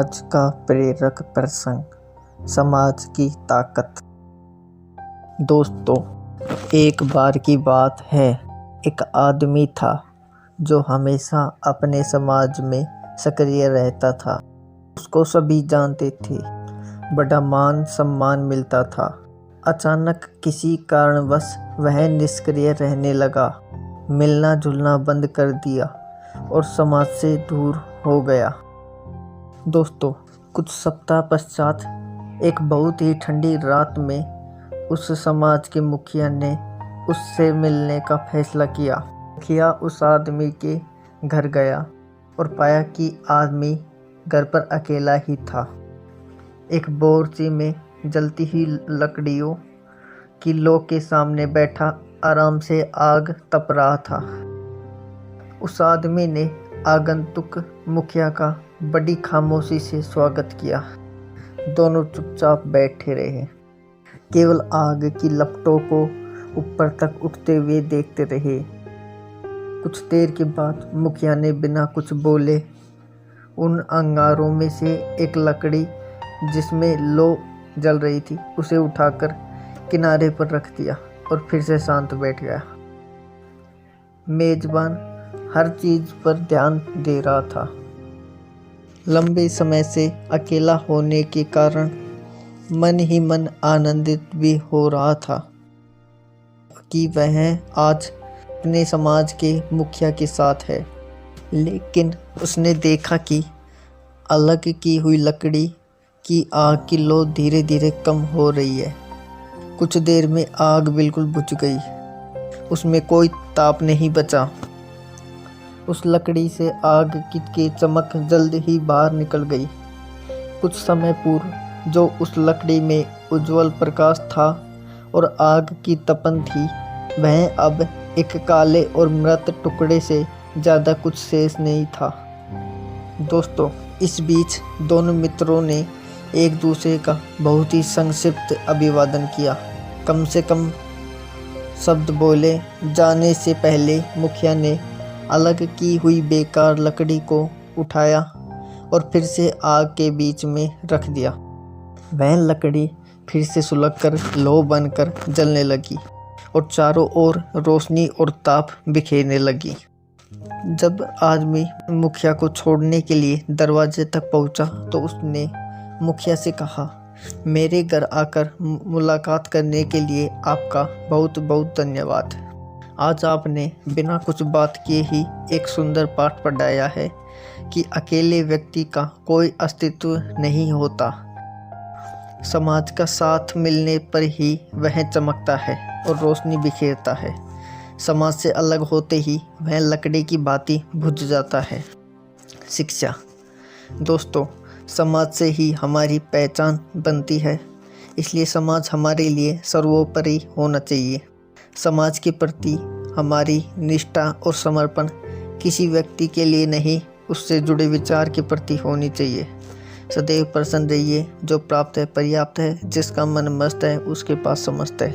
आज का प्रेरक प्रसंग, समाज की ताकत। दोस्तों, एक बार की बात है, एक आदमी था जो हमेशा अपने समाज में सक्रिय रहता था। उसको सभी जानते थे, बड़ा मान सम्मान मिलता था। अचानक किसी कारणवश वह निष्क्रिय रहने लगा, मिलना जुलना बंद कर दिया और समाज से दूर हो गया। दोस्तों, कुछ सप्ताह पश्चात एक बहुत ही ठंडी रात में उस समाज के मुखिया ने उससे मिलने का फैसला किया। मुखिया उस आदमी के घर गया और पाया कि आदमी घर पर अकेला ही था। एक बोरची में जलती हुई लकड़ियों की लो के सामने बैठा आराम से आग तप रहा था। उस आदमी ने आगंतुक मुखिया का बड़ी खामोशी से स्वागत किया। दोनों चुपचाप बैठे रहे, केवल आग की लपटों को ऊपर तक उठते हुए देखते रहे। कुछ देर के बाद मुखिया ने बिना कुछ बोले उन अंगारों में से एक लकड़ी जिसमें लो जल रही थी उसे उठाकर किनारे पर रख दिया और फिर से शांत बैठ गया। मेजबान हर चीज पर ध्यान दे रहा था। लंबे समय से अकेला होने के कारण मन ही मन आनंदित भी हो रहा था कि वह आज अपने समाज के मुखिया के साथ है। लेकिन उसने देखा कि अलग की हुई लकड़ी की आग की लो धीरे धीरे कम हो रही है। कुछ देर में आग बिल्कुल बुझ गई, उसमें कोई ताप नहीं बचा। उस लकड़ी से आग की चमक जल्द ही बाहर निकल गई। कुछ समय पूर्व जो उस लकड़ी में उज्जवल प्रकाश था और आग की तपन थी, वह अब एक काले और मृत टुकड़े से ज़्यादा कुछ शेष नहीं था। दोस्तों, इस बीच दोनों मित्रों ने एक दूसरे का बहुत ही संक्षिप्त अभिवादन किया। कम से कम शब्द बोले जाने से पहले मुखिया ने अलग की हुई बेकार लकड़ी को उठाया और फिर से आग के बीच में रख दिया। वह लकड़ी फिर से सुलगकर लो बनकर जलने लगी और चारों ओर रोशनी और ताप बिखेरने लगी। जब आदमी मुखिया को छोड़ने के लिए दरवाजे तक पहुंचा तो उसने मुखिया से कहा, मेरे घर आकर मुलाकात करने के लिए आपका बहुत बहुत धन्यवाद। आज आपने बिना कुछ बात किए ही एक सुंदर पाठ पढ़ाया है कि अकेले व्यक्ति का कोई अस्तित्व नहीं होता। समाज का साथ मिलने पर ही वह चमकता है और रोशनी बिखेरता है। समाज से अलग होते ही वह लकड़ी की भांति बुझ जाता है। शिक्षा। दोस्तों, समाज से ही हमारी पहचान बनती है, इसलिए समाज हमारे लिए सर्वोपरि होना चाहिए। समाज के प्रति हमारी निष्ठा और समर्पण किसी व्यक्ति के लिए नहीं, उससे जुड़े विचार के प्रति होनी चाहिए। सदैव प्रसन्न रहिए, जो प्राप्त है पर्याप्त है, जिसका मन मस्त है उसके पास समस्त है।